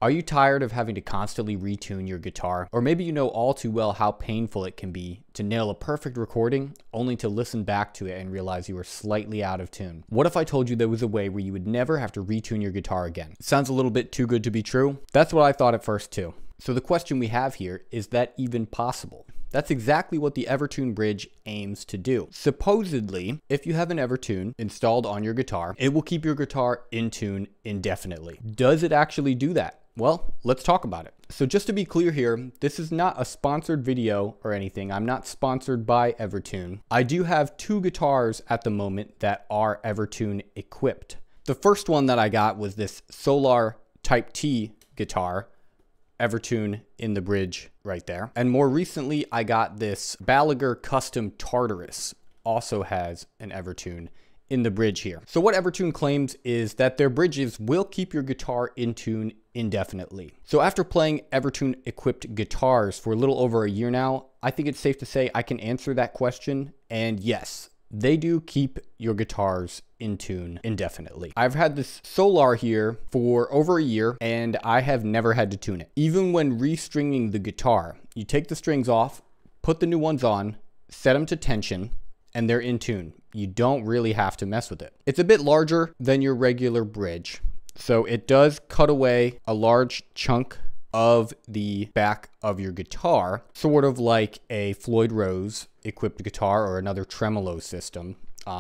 Are you tired of having to constantly retune your guitar? Or maybe you know all too well how painful it can be to nail a perfect recording only to listen back to it and realize you were slightly out of tune. What if I told you there was a way where you would never have to retune your guitar again? It sounds a little bit too good to be true. That's what I thought at first too. So the question we have here, is that even possible? That's exactly what the Evertune bridge aims to do. Supposedly, if you have an Evertune installed on your guitar, it will keep your guitar in tune indefinitely. Does it actually do that? Well, let's talk about it. So just to be clear here, this is not a sponsored video or anything. I'm not sponsored by Evertune. I do have two guitars at the moment that are Evertune equipped. The first one that I got was this Solar Type T guitar, Evertune in the bridge right there. And more recently, I got this Balaguer Custom Tartarus, also has an Evertune in the bridge here. So what Evertune claims is that their bridges will keep your guitar in tune indefinitely. So after playing Evertune equipped guitars for a little over a year now, I think it's safe to say I can answer that question. And yes, they do keep your guitars in tune indefinitely. I've had this Solar here for over a year and I have never had to tune it. Even when restringing the guitar, you take the strings off, put the new ones on, set them to tension, and they're in tune. You don't really have to mess with it. It's a bit larger than your regular bridge, so it does cut away a large chunk of the back of your guitar, sort of like a Floyd Rose equipped guitar or another tremolo system.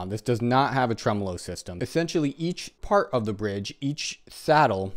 This does not have a tremolo system. Essentially, each part of the bridge, each saddle,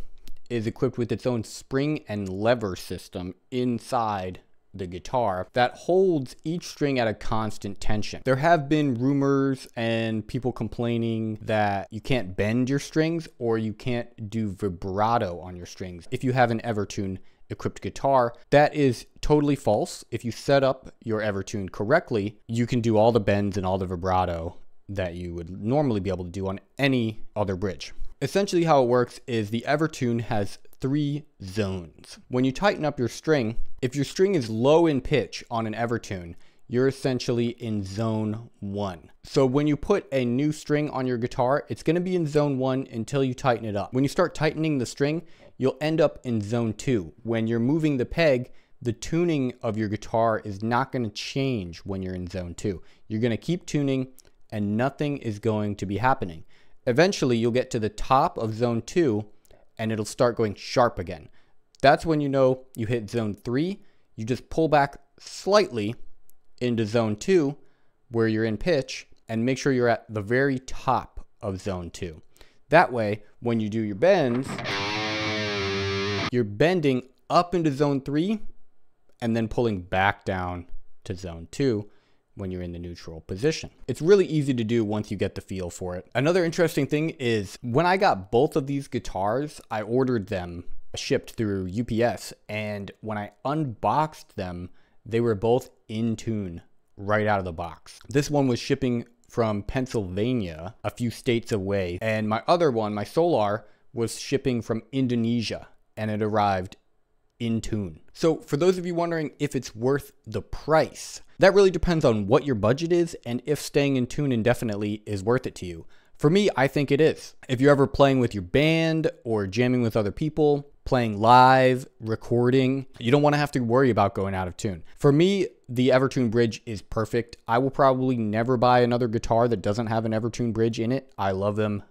is equipped with its own spring and lever system inside the guitar that holds each string at a constant tension. There have been rumors and people complaining that you can't bend your strings or you can't do vibrato on your strings if you have an Evertune equipped guitar. That is totally false. If you set up your Evertune correctly, you can do all the bends and all the vibrato that you would normally be able to do on any other bridge. Essentially how it works is the Evertune has 3 zones. When you tighten up your string, if your string is low in pitch on an Evertune, you're essentially in zone 1. So when you put a new string on your guitar, it's going to be in zone 1 until you tighten it up. When you start tightening the string, you'll end up in zone 2. When you're moving the peg, the tuning of your guitar is not going to change when you're in zone 2. You're going to keep tuning and nothing is going to be happening. Eventually, you'll get to the top of zone 2 and it'll start going sharp again. That's when you know you hit zone 3. You just pull back slightly into zone 2 where you're in pitch and make sure you're at the very top of zone 2. That way, when you do your bends, you're bending up into zone 3 and then pulling back down to zone 2 when you're in the neutral position. It's really easy to do once you get the feel for it. Another interesting thing is when I got both of these guitars, I ordered them shipped through UPS, and when I unboxed them, they were both in tune right out of the box. This one was shipping from Pennsylvania, a few states away, and my other one, my Solar, was shipping from Indonesia, and it arrived in tune. So for those of you wondering if it's worth the price, that really depends on what your budget is and if staying in tune indefinitely is worth it to you. For me, I think it is. If you're ever playing with your band or jamming with other people, playing live, recording, you don't want to have to worry about going out of tune. For me, the Evertune bridge is perfect. I will probably never buy another guitar that doesn't have an Evertune bridge in it. I love them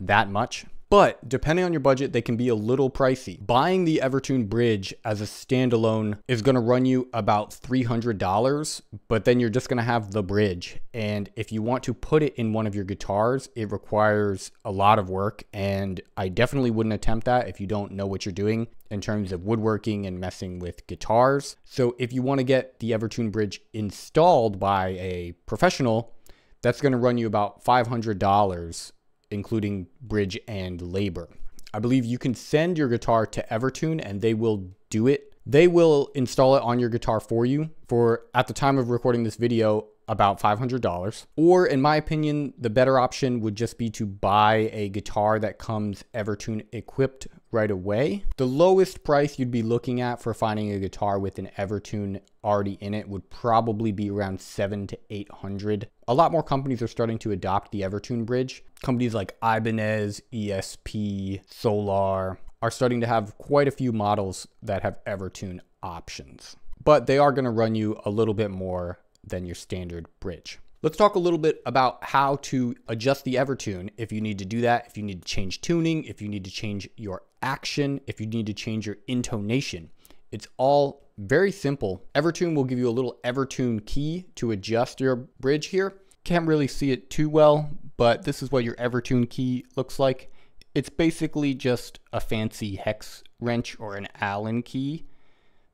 that much. But depending on your budget, they can be a little pricey. Buying the Evertune bridge as a standalone is going to run you about $300, but then you're just going to have the bridge. And if you want to put it in one of your guitars, it requires a lot of work. And I definitely wouldn't attempt that if you don't know what you're doing in terms of woodworking and messing with guitars. So if you want to get the Evertune bridge installed by a professional, that's going to run you about $500. Including bridge and labor. I believe you can send your guitar to Evertune and they will do it. They will install it on your guitar for you for, at the time of recording this video, about $500. Or in my opinion, the better option would just be to buy a guitar that comes Evertune equipped right away. The lowest price you'd be looking at for finding a guitar with an Evertune already in it would probably be around $700 to $800. A lot more companies are starting to adopt the Evertune bridge. Companies like Ibanez, ESP, Solar, are starting to have quite a few models that have Evertune options, but they are going to run you a little bit more than your standard bridge. Let's talk a little bit about how to adjust the Evertune if you need to do that, if you need to change tuning, if you need to change your action, if you need to change your intonation. It's all very simple. Evertune will give you a little Evertune key to adjust your bridge here. Can't really see it too well, but this is what your Evertune key looks like. It's basically just a fancy hex wrench or an Allen key.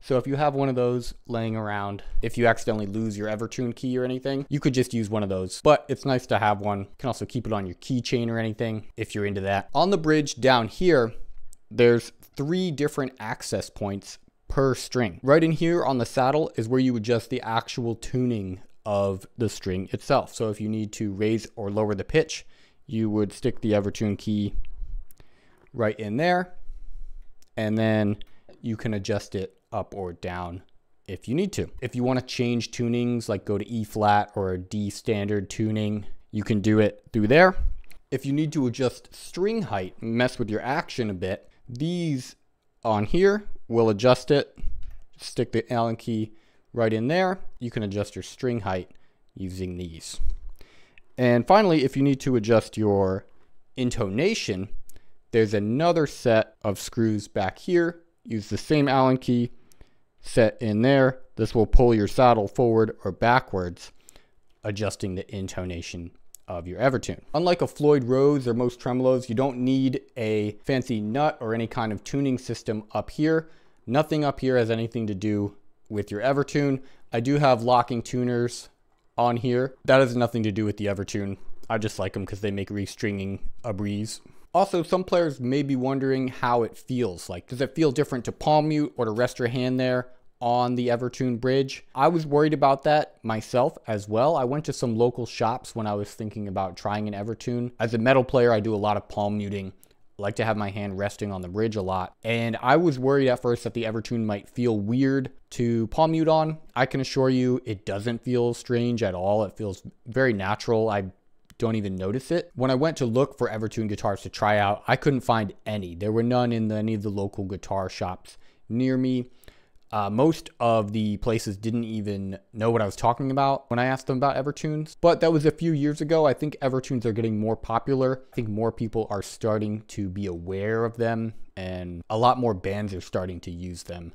So if you have one of those laying around, if you accidentally lose your Evertune key or anything, you could just use one of those, but it's nice to have one. You can also keep it on your keychain or anything if you're into that. On the bridge down here, there's 3 different access points per string. Right in here on the saddle is where you adjust the actual tuning of the string itself. So if you need to raise or lower the pitch, you would stick the Evertune key right in there, and then you can adjust it up or down if you need to. If you want to change tunings, like go to E flat or a D standard tuning, you can do it through there. If you need to adjust string height, mess with your action a bit, these on here will adjust it. Stick the Allen key right in there. You can adjust your string height using these. And finally, if you need to adjust your intonation, there's another set of screws back here. Use the same Allen key, set in there. This will pull your saddle forward or backwards, adjusting the intonation of your Evertune. Unlike a Floyd Rose or most tremolos, you don't need a fancy nut or any kind of tuning system up here. Nothing up here has anything to do with your Evertune. I do have locking tuners on here. That has nothing to do with the Evertune. I just like them because they make restringing a breeze. Also, some players may be wondering how it feels. Like, does it feel different to palm mute or to rest your hand there on the Evertune bridge? I was worried about that myself as well. I went to some local shops when I was thinking about trying an Evertune. As a metal player, I do a lot of palm muting. I like to have my hand resting on the bridge a lot. And I was worried at first that the Evertune might feel weird to palm mute on. I can assure you it doesn't feel strange at all. It feels very natural. I don't even notice it. When I went to look for Evertune guitars to try out, I couldn't find any. There were none in any of the local guitar shops near me. Most of the places didn't even know what I was talking about when I asked them about Evertunes, but that was a few years ago. I think Evertunes are getting more popular. I think more people are starting to be aware of them, and a lot more bands are starting to use them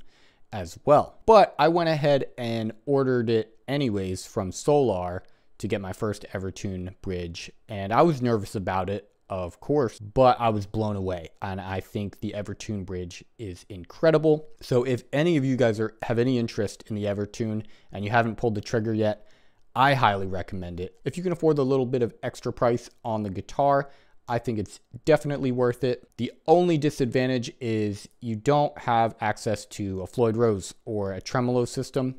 as well. But I went ahead and ordered it anyways from Solar to get my first Evertune bridge, and I was nervous about it, of course, but I was blown away, and I think the Evertune bridge is incredible. So if any of you guys have any interest in the Evertune and you haven't pulled the trigger yet, I highly recommend it. If you can afford the little bit of extra price on the guitar, I think it's definitely worth it. The only disadvantage is you don't have access to a Floyd Rose or a tremolo system.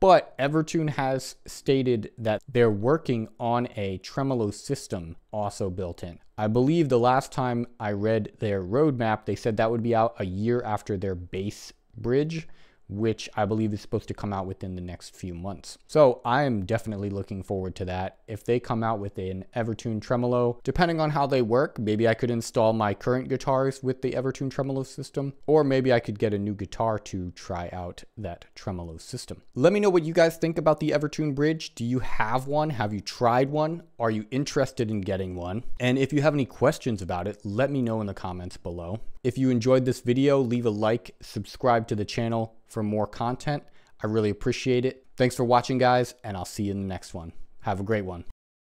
But Evertune has stated that they're working on a tremolo system also built in. I believe the last time I read their roadmap, they said that would be out a year after their base bridge, which I believe is supposed to come out within the next few months. So I am definitely looking forward to that. If they come out with an Evertune tremolo, depending on how they work, maybe I could install my current guitars with the Evertune tremolo system, or maybe I could get a new guitar to try out that tremolo system. Let me know what you guys think about the Evertune bridge. Do you have one? Have you tried one? Are you interested in getting one? And if you have any questions about it, let me know in the comments below. If you enjoyed this video, leave a like, subscribe to the channel for more content. I really appreciate it. Thanks for watching, guys, and I'll see you in the next one. Have a great one.